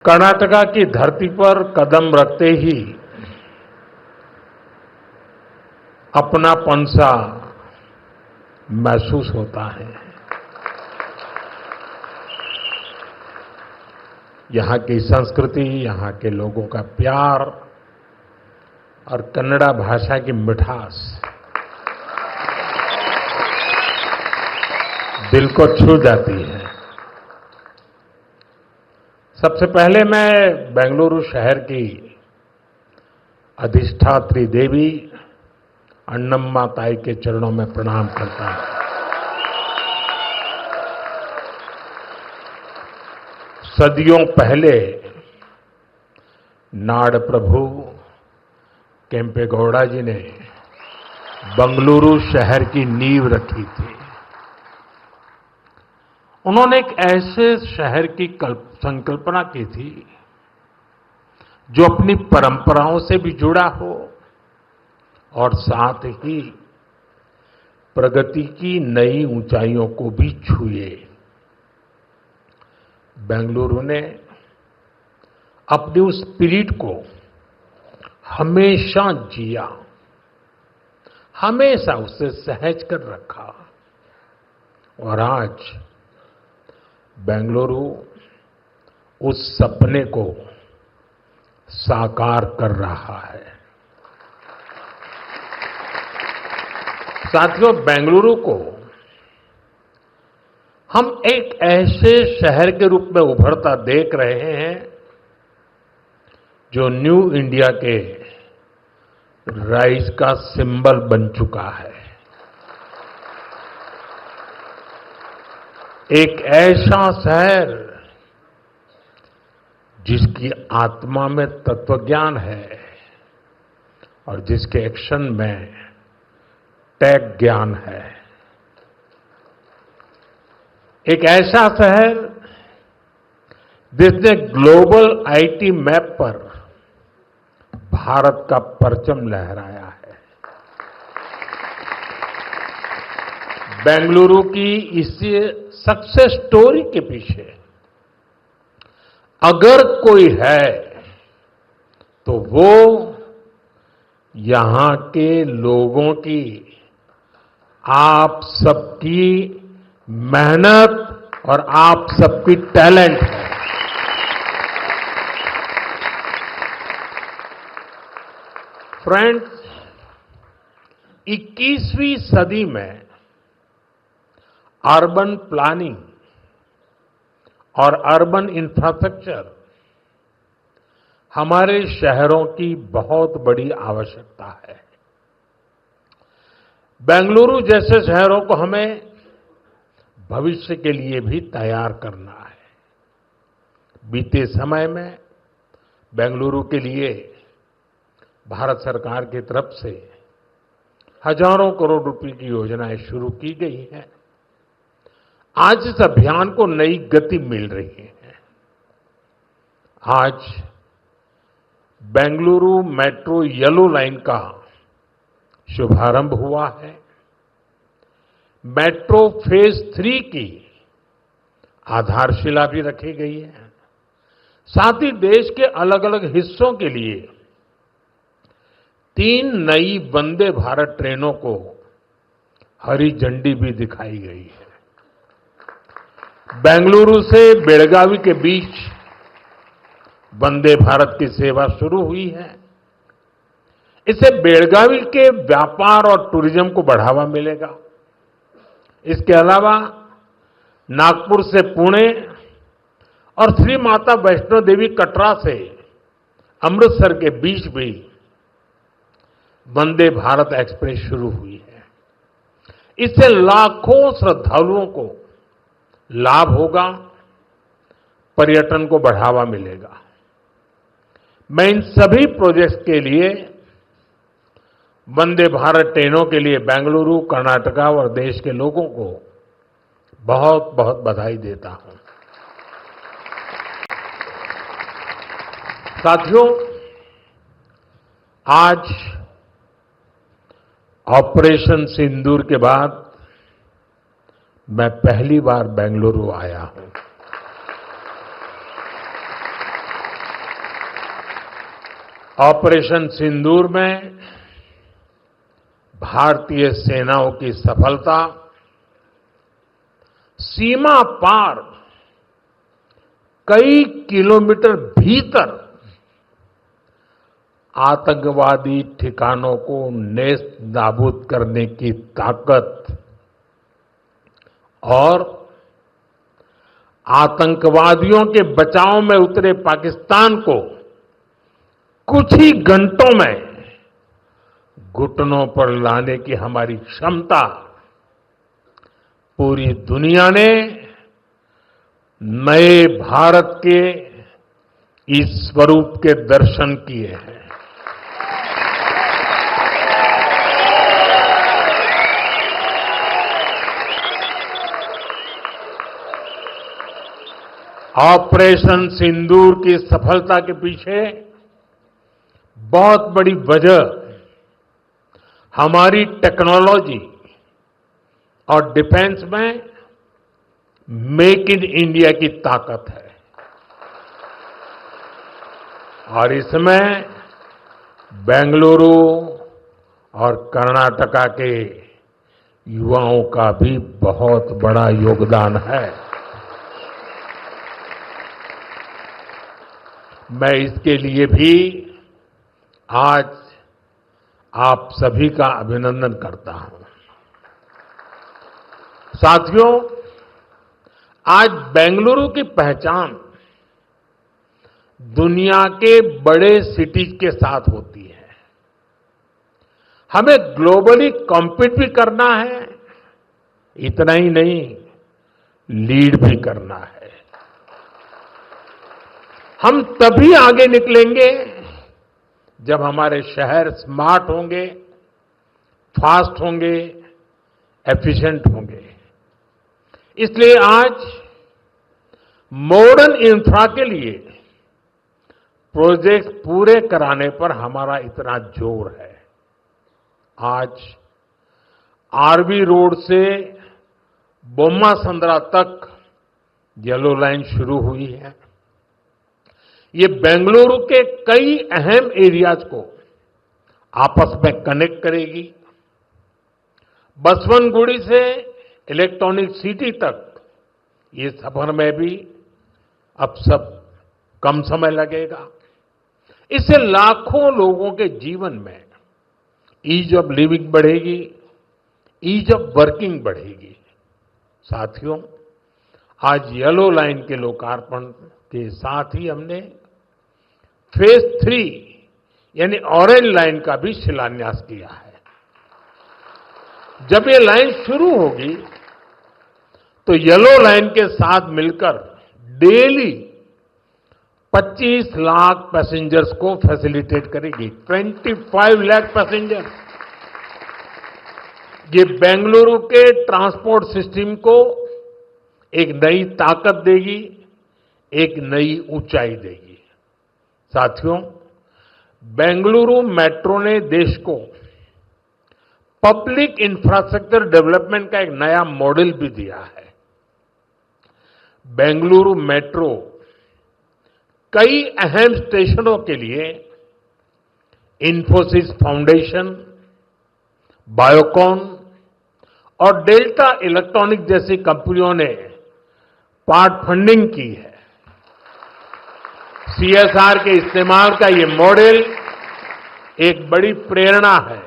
कर्नाटका की धरती पर कदम रखते ही अपनापन सा महसूस होता है। यहाँ की संस्कृति, यहाँ के लोगों का प्यार और कन्नड़ा भाषा की मिठास दिल को छू जाती है। सबसे पहले मैं बेंगलुरु शहर की अधिष्ठात्री देवी अन्नम्मा ताई के चरणों में प्रणाम करता हूं। सदियों पहले नाड़ प्रभु केम्पेगौड़ा जी ने बेंगलुरु शहर की नींव रखी थी। उन्होंने एक ऐसे शहर की संकल्पना की थी जो अपनी परंपराओं से भी जुड़ा हो और साथ ही प्रगति की नई ऊंचाइयों को भी छुए। बेंगलुरु ने अपनी उस स्पिरिट को हमेशा जिया, हमेशा उसे सहज कर रखा और आज बेंगलुरु उस सपने को साकार कर रहा है। साथियों, बेंगलुरु को हम एक ऐसे शहर के रूप में उभरता देख रहे हैं जो न्यू इंडिया के राइज का सिंबल बन चुका है। एक ऐसा शहर जिसकी आत्मा में तत्वज्ञान है और जिसके एक्शन में टेक ज्ञान है। एक ऐसा शहर जिसने ग्लोबल आईटी मैप पर भारत का परचम लहराया है। बेंगलुरु की इसी सक्सेस स्टोरी के पीछे अगर कोई है तो वो यहां के लोगों की, आप सबकी मेहनत और आप सबकी टैलेंट है। फ्रेंड्स, 21वीं सदी में अर्बन प्लानिंग और अर्बन इंफ्रास्ट्रक्चर हमारे शहरों की बहुत बड़ी आवश्यकता है। बेंगलुरु जैसे शहरों को हमें भविष्य के लिए भी तैयार करना है। बीते समय में बेंगलुरु के लिए भारत सरकार की तरफ से हजारों करोड़ रुपए की योजनाएं शुरू की गई हैं। आज इस अभियान को नई गति मिल रही है। आज बेंगलुरु मेट्रो येलो लाइन का शुभारंभ हुआ है। मेट्रो फेज 3 की आधारशिला भी रखी गई है। साथ ही देश के अलग अलग हिस्सों के लिए 3 नई वंदे भारत ट्रेनों को हरी झंडी भी दिखाई गई है। बेंगलुरु से बेलगावी के बीच वंदे भारत की सेवा शुरू हुई है। इससे बेलगावी के व्यापार और टूरिज्म को बढ़ावा मिलेगा। इसके अलावा नागपुर से पुणे और श्री माता वैष्णो देवी कटरा से अमृतसर के बीच भी वंदे भारत एक्सप्रेस शुरू हुई है। इससे लाखों श्रद्धालुओं को लाभ होगा, पर्यटन को बढ़ावा मिलेगा। मैं इन सभी प्रोजेक्ट्स के लिए वंदे भारत ट्रेनों के लिए बेंगलुरु, कर्नाटका और देश के लोगों को बहुत बहुत बधाई देता हूं। साथियों, आज ऑपरेशन सिंदूर के बाद मैं पहली बार बेंगलुरु आया हूं। ऑपरेशन सिंदूर में भारतीय सेनाओं की सफलता सीमा पार कई किलोमीटर भीतर आतंकवादी ठिकानों को नेस्त नाबूद करने की ताकत और आतंकवादियों के बचाव में उतरे पाकिस्तान को कुछ ही घंटों में घुटनों पर लाने की हमारी क्षमता पूरी दुनिया ने नए भारत के इस स्वरूप के दर्शन किए हैं। ऑपरेशन सिंदूर की सफलता के पीछे बहुत बड़ी वजह हमारी टेक्नोलॉजी और डिफेंस में मेक इन इंडिया की ताकत है और इसमें बेंगलुरु और कर्नाटका के युवाओं का भी बहुत बड़ा योगदान है। मैं इसके लिए भी आज आप सभी का अभिनंदन करता हूं। साथियों, आज बेंगलुरु की पहचान दुनिया के बड़े सिटीज के साथ होती है। हमें ग्लोबली कॉम्पीट भी करना है, इतना ही नहीं, लीड भी करना है। हम तभी आगे निकलेंगे जब हमारे शहर स्मार्ट होंगे, फास्ट होंगे, एफिशिएंट होंगे। इसलिए आज मॉडर्न इंफ्रा के लिए प्रोजेक्ट पूरे कराने पर हमारा इतना जोर है। आज आरवी रोड से बोम्मा संद्रा तक येलो लाइन शुरू हुई है। ये बेंगलुरु के कई अहम एरियाज को आपस में कनेक्ट करेगी। बसवनगुड़ी से इलेक्ट्रॉनिक सिटी तक ये सफर में भी अब सब कम समय लगेगा। इससे लाखों लोगों के जीवन में ईज ऑफ लिविंग बढ़ेगी, ईज ऑफ वर्किंग बढ़ेगी। साथियों, आज येलो लाइन के लोकार्पण के साथ ही हमने फेज 3 यानी ऑरेंज लाइन का भी शिलान्यास किया है। जब ये लाइन शुरू होगी तो येलो लाइन के साथ मिलकर डेली 25 लाख पैसेंजर्स को फैसिलिटेट करेगी। 25 लाख पैसेंजर। ये बेंगलुरु के ट्रांसपोर्ट सिस्टम को एक नई ताकत देगी, एक नई ऊंचाई देगी। साथियों, बेंगलुरु मेट्रो ने देश को पब्लिक इंफ्रास्ट्रक्चर डेवलपमेंट का एक नया मॉडल भी दिया है। बेंगलुरु मेट्रो कई अहम स्टेशनों के लिए इन्फोसिस फाउंडेशन, बायोकॉन और डेल्टा इलेक्ट्रॉनिक जैसी कंपनियों ने पार्ट फंडिंग की है। सीएसआर के इस्तेमाल का ये मॉडल एक बड़ी प्रेरणा है।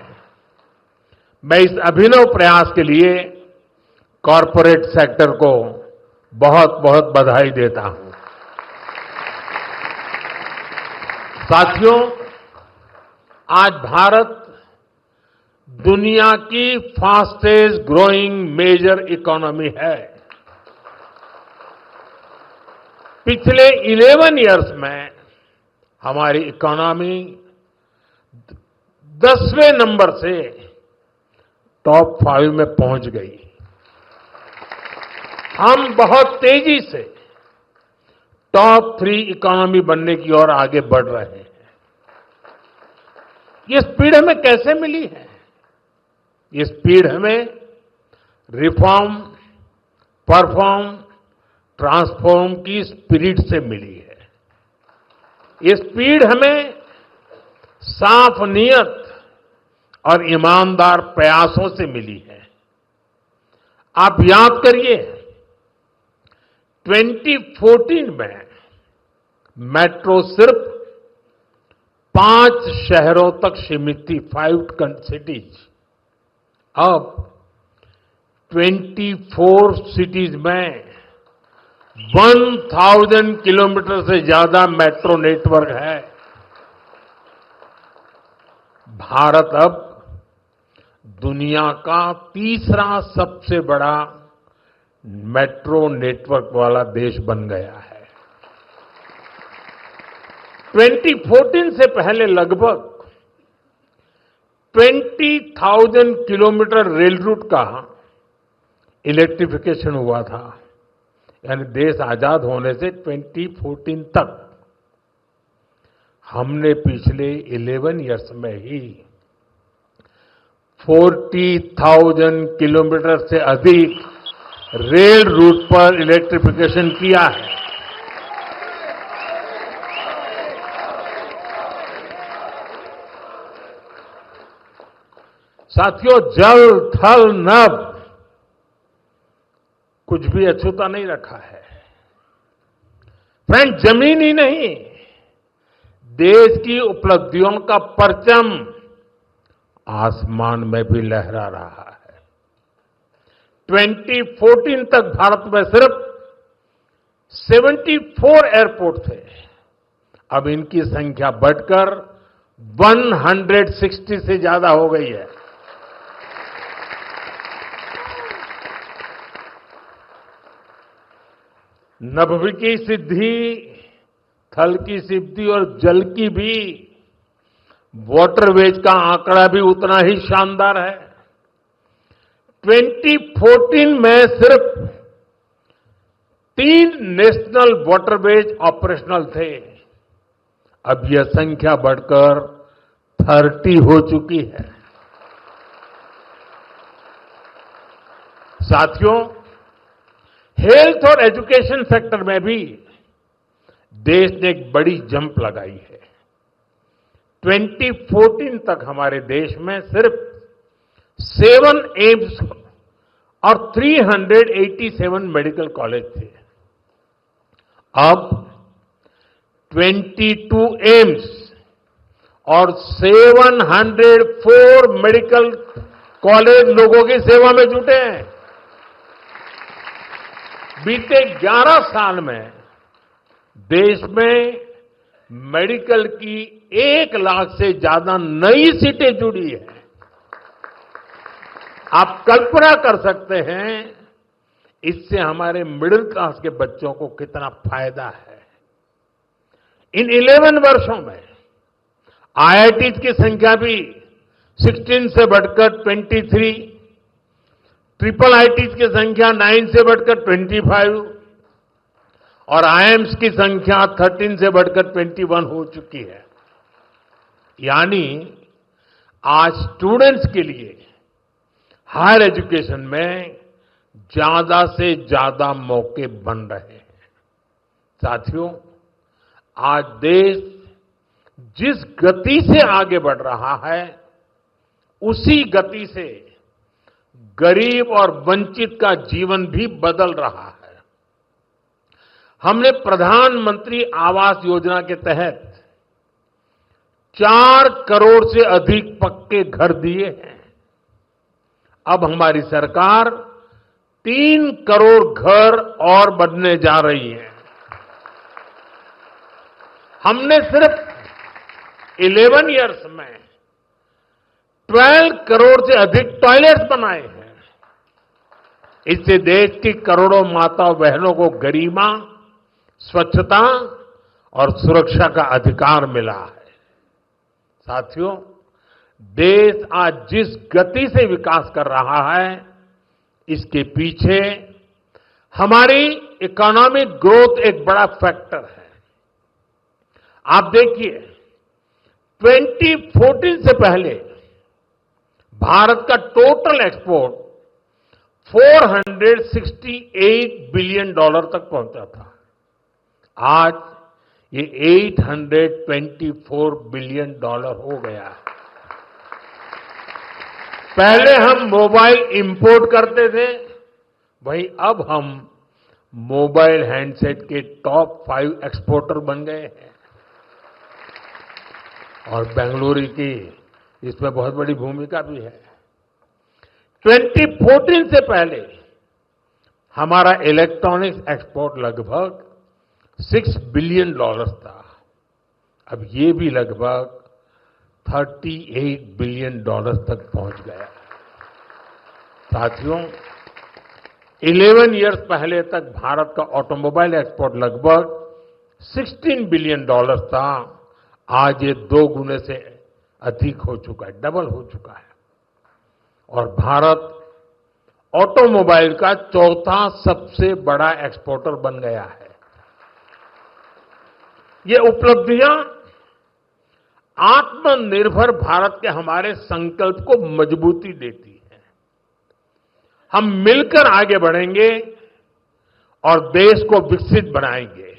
मैं इस अभिनव प्रयास के लिए कॉरपोरेट सेक्टर को बहुत बहुत बधाई देता हूं। साथियों, आज भारत दुनिया की फास्टेस्ट ग्रोइंग मेजर इकोनॉमी है। पिछले 11 इयर्स में हमारी इकोनॉमी 10वें नंबर से टॉप 5 में पहुंच गई। हम बहुत तेजी से टॉप 3 इकोनॉमी बनने की ओर आगे बढ़ रहे हैं। ये स्पीड हमें कैसे मिली है? ये स्पीड हमें रिफॉर्म, परफॉर्म, ट्रांसफॉर्म की स्पिरिट से मिली है। ये स्पीड हमें साफ नीयत और ईमानदार प्रयासों से मिली है। आप याद करिए, 2014 में मेट्रो सिर्फ 5 शहरों तक सीमित थी, 5 सिटीज। अब 24 सिटीज में 1000 किलोमीटर से ज्यादा मेट्रो नेटवर्क है। भारत अब दुनिया का तीसरा सबसे बड़ा मेट्रो नेटवर्क वाला देश बन गया है। 2014 से पहले लगभग 20,000 किलोमीटर रेल रूट का इलेक्ट्रिफिकेशन हुआ था। यानी देश आजाद होने से 2014 तक हमने पिछले 11 इयर्स में ही 40,000 किलोमीटर से अधिक रेल रूट पर इलेक्ट्रिफिकेशन किया है। साथियों, जल थल नभ कुछ भी अछूता नहीं रखा है। फ्रेंड, जमीन ही नहीं, देश की उपलब्धियों का परचम आसमान में भी लहरा रहा है। 2014 तक भारत में सिर्फ 74 एयरपोर्ट थे। अब इनकी संख्या बढ़कर 160 से ज्यादा हो गई है। नभ की सिद्धि, थल की सिद्धि और जल की भी वाटरवेज का आंकड़ा भी उतना ही शानदार है। 2014 में सिर्फ 3 नेशनल वाटरवेज ऑपरेशनल थे। अब यह संख्या बढ़कर 30 हो चुकी है। साथियों, हेल्थ और एजुकेशन सेक्टर में भी देश ने एक बड़ी जंप लगाई है। 2014 तक हमारे देश में सिर्फ 7 एम्स और 387 मेडिकल कॉलेज थे। अब 22 एम्स और 704 मेडिकल कॉलेज लोगों की सेवा में जुटे हैं। बीते 11 साल में देश में मेडिकल की 1 लाख से ज्यादा नई सीटें जुड़ी है। आप कल्पना कर सकते हैं इससे हमारे मिडिल क्लास के बच्चों को कितना फायदा है। इन 11 वर्षों में आईआईटीज की संख्या भी 16 से बढ़कर 23, ट्रिपल आईटीज की संख्या 9 से बढ़कर 25 और आईएम्स की संख्या 13 से बढ़कर 21 हो चुकी है। यानी आज स्टूडेंट्स के लिए हायर एजुकेशन में ज्यादा से ज्यादा मौके बन रहे हैं। साथियों, आज देश जिस गति से आगे बढ़ रहा है, उसी गति से गरीब और वंचित का जीवन भी बदल रहा है। हमने प्रधानमंत्री आवास योजना के तहत 4 करोड़ से अधिक पक्के घर दिए हैं। अब हमारी सरकार 3 करोड़ घर और बनने जा रही है। हमने सिर्फ 11 इयर्स में 12 करोड़ से अधिक टॉयलेट्स बनाए हैं। इससे देश की करोड़ों माताओं बहनों को गरिमा, स्वच्छता और सुरक्षा का अधिकार मिला है। साथियों, देश आज जिस गति से विकास कर रहा है, इसके पीछे हमारी इकोनॉमिक ग्रोथ एक बड़ा फैक्टर है। आप देखिए, 2014 से पहले भारत का टोटल एक्सपोर्ट $468 बिलियन तक पहुंचा था। आज ꯫ ये $824 बिलियन हो गया है। पहले हम मोबाइल इंपोर्ट करते थे, वहीं अब हम मोबाइल हैंडसेट के टॉप 5 एक्सपोर्टर बन गए हैं। और बेंगलुरु की इसमें बहुत बड़ी भूमिका भी है। 2014 से पहले हमारा इलेक्ट्रॉनिक्स एक्सपोर्ट लगभग $6 बिलियन था। अब ये भी लगभग $38 बिलियन तक पहुंच गया। साथियों, 11 इयर्स पहले तक भारत का ऑटोमोबाइल एक्सपोर्ट लगभग $16 बिलियन था। आज ये 2 गुने से अधिक हो चुका है, डबल हो चुका है। और भारत ऑटोमोबाइल का चौथा सबसे बड़ा एक्सपोर्टर बन गया है। ये उपलब्धियां आत्मनिर्भर भारत के हमारे संकल्प को मजबूती देती है। हम मिलकर आगे बढ़ेंगे और देश को विकसित बनाएंगे।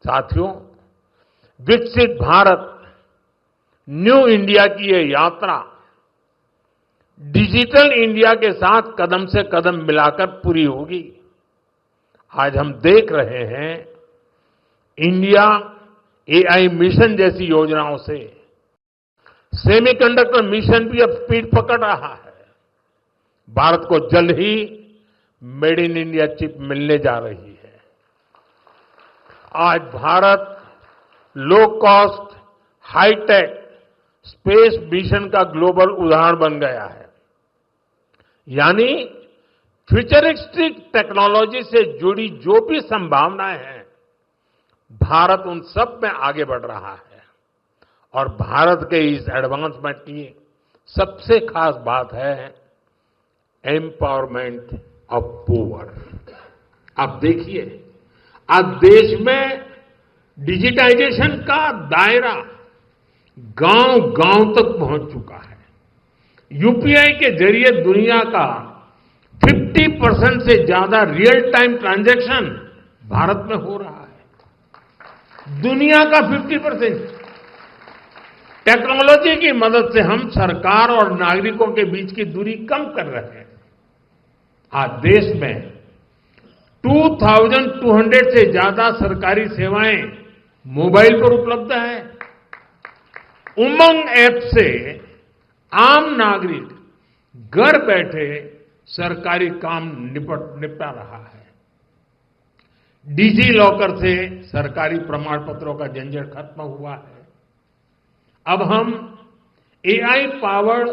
साथियों, विकसित भारत न्यू इंडिया की ये यात्रा डिजिटल इंडिया के साथ कदम से कदम मिलाकर पूरी होगी। आज हम देख रहे हैं इंडिया एआई मिशन जैसी योजनाओं से सेमीकंडक्टर मिशन भी अब स्पीड पकड़ रहा है। भारत को जल्द ही मेड इन इंडिया चिप मिलने जा रही है। आज Bharat low cost high tech space mission का ग्लोबल उदाहरण बन गया है। यानी फ्यूचरिस्टिक टेक्नोलॉजी से जुड़ी जो भी संभावनाएं हैं, भारत उन सब में आगे बढ़ रहा है। और भारत के इस एडवांसमेंट की सबसे खास बात है एम्पावरमेंट ऑफ पुअर। आप देखिए, आज देश में डिजिटाइजेशन का दायरा गांव-गांव तक पहुंच चुका है। यूपीआई के जरिए दुनिया का 50% से ज्यादा रियल टाइम ट्रांजैक्शन भारत में हो रहा है। दुनिया का 50%। टेक्नोलॉजी की मदद से हम सरकार और नागरिकों के बीच की दूरी कम कर रहे हैं। आज देश में 2200 से ज्यादा सरकारी सेवाएं मोबाइल पर उपलब्ध है। उमंग ऐप से आम नागरिक घर बैठे सरकारी काम निपटा रहा है। डिजी लॉकर से सरकारी प्रमाण पत्रों का झंझट खत्म हुआ है। अब हम एआई पावर्ड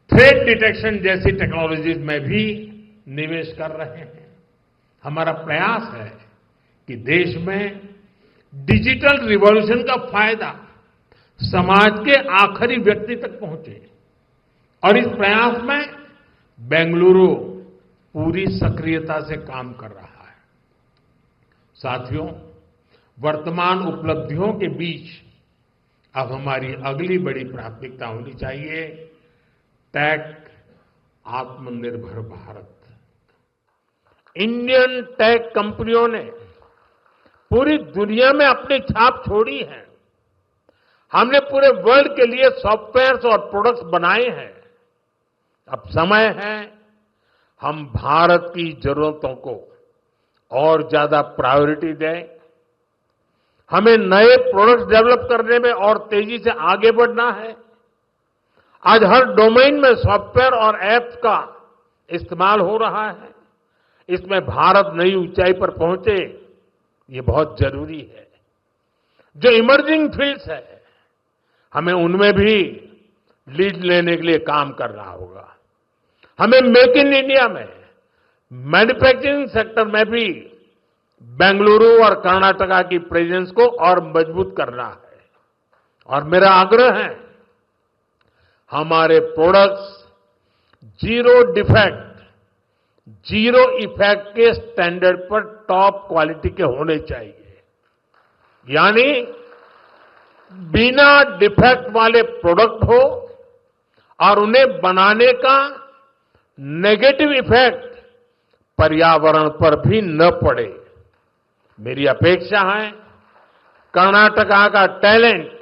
थ्रेट डिटेक्शन जैसी टेक्नोलॉजीज में भी निवेश कर रहे हैं। हमारा प्रयास है कि देश में डिजिटल रिवॉल्यूशन का फायदा समाज के आखिरी व्यक्ति तक पहुंचे। और इस प्रयास में बेंगलुरु पूरी सक्रियता से काम कर रहा है। साथियों, वर्तमान उपलब्धियों के बीच अब हमारी अगली बड़ी प्राथमिकता होनी चाहिए टेक आत्मनिर्भर भारत। इंडियन टेक कंपनियों ने पूरी दुनिया में अपनी छाप छोड़ी है। हमने पूरे वर्ल्ड के लिए सॉफ्टवेयर और प्रोडक्ट्स बनाए हैं। अब समय है हम भारत की जरूरतों को और ज्यादा प्रायोरिटी दें। हमें नए प्रोडक्ट्स डेवलप करने में और तेजी से आगे बढ़ना है। आज हर डोमेन में सॉफ्टवेयर और ऐप्स का इस्तेमाल हो रहा है। इसमें भारत नई ऊंचाई पर पहुंचे, ये बहुत जरूरी है। जो इमर्जिंग फील्ड्स है, हमें उनमें भी लीड लेने के लिए काम करना होगा। हमें मेक इन इंडिया में मैन्युफैक्चरिंग सेक्टर में भी बेंगलुरु और कर्नाटका की प्रेजेंस को और मजबूत करना है। और मेरा आग्रह है हमारे products zero defect, zero effect के स्टैंडर्ड पर टॉप क्वालिटी के होने चाहिए। यानी बिना डिफेक्ट वाले प्रोडक्ट हो और उन्हें बनाने का नेगेटिव इफेक्ट पर्यावरण पर भी न पड़े। मेरी अपेक्षा है कर्नाटका का टैलेंट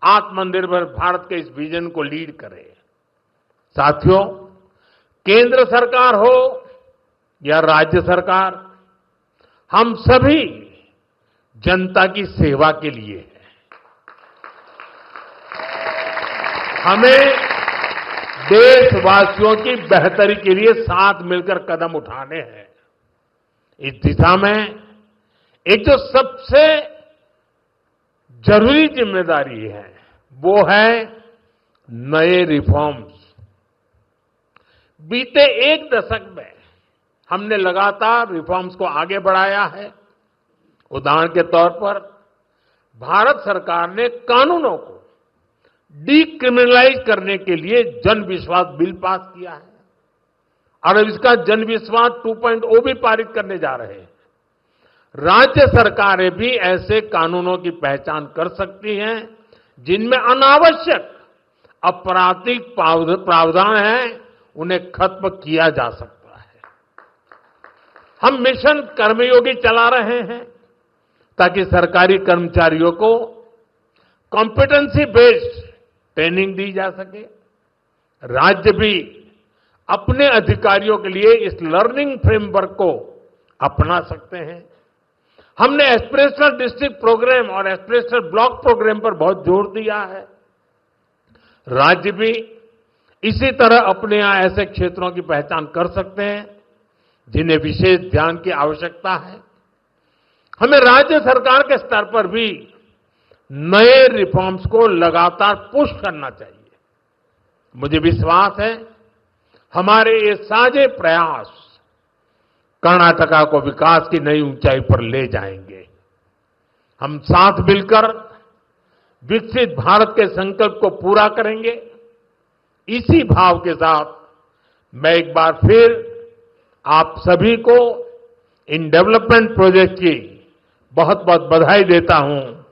आत्मनिर्भर भारत के इस विजन को लीड करे। साथियों, केंद्र सरकार हो या राज्य सरकार, हम सभी जनता की सेवा के लिए हैं। हमें देशवासियों की बेहतरी के लिए साथ मिलकर कदम उठाने हैं। इस दिशा में एक जो सबसे जरूरी जिम्मेदारी है वो है नए रिफॉर्म्स। बीते एक दशक में हमने लगातार रिफॉर्म्स को आगे बढ़ाया है। उदाहरण के तौर पर भारत सरकार ने कानूनों को डीक्रिमिनलाइज करने के लिए जन विश्वास बिल पास किया है और अब इसका जन विश्वास 2.0 भी पारित करने जा रहे हैं। राज्य सरकारें भी ऐसे कानूनों की पहचान कर सकती हैं जिनमें अनावश्यक आपराधिक प्रावधान हैं, उन्हें खत्म किया जा सकता है। हम मिशन कर्मयोगी चला रहे हैं ताकि सरकारी कर्मचारियों को कॉम्पिटेंसी बेस्ड ट्रेनिंग दी जा सके। राज्य भी अपने अधिकारियों के लिए इस लर्निंग फ्रेमवर्क को अपना सकते हैं। हमने एस्पिरेशनल डिस्ट्रिक्ट प्रोग्राम और एस्पिरेशनल ब्लॉक प्रोग्राम पर बहुत जोर दिया है। राज्य भी इसी तरह अपने यहां ऐसे क्षेत्रों की पहचान कर सकते हैं जिन्हें विशेष ध्यान की आवश्यकता है। हमें राज्य सरकार के स्तर पर भी नए रिफॉर्म्स को लगातार पुश करना चाहिए। मुझे विश्वास है हमारे ये साझे प्रयास कर्नाटका को विकास की नई ऊंचाई पर ले जाएंगे। हम साथ मिलकर विकसित भारत के संकल्प को पूरा करेंगे। इसी भाव के साथ मैं एक बार फिर आप सभी को इन डेवलपमेंट प्रोजेक्ट की बहुत बहुत बधाई देता हूं।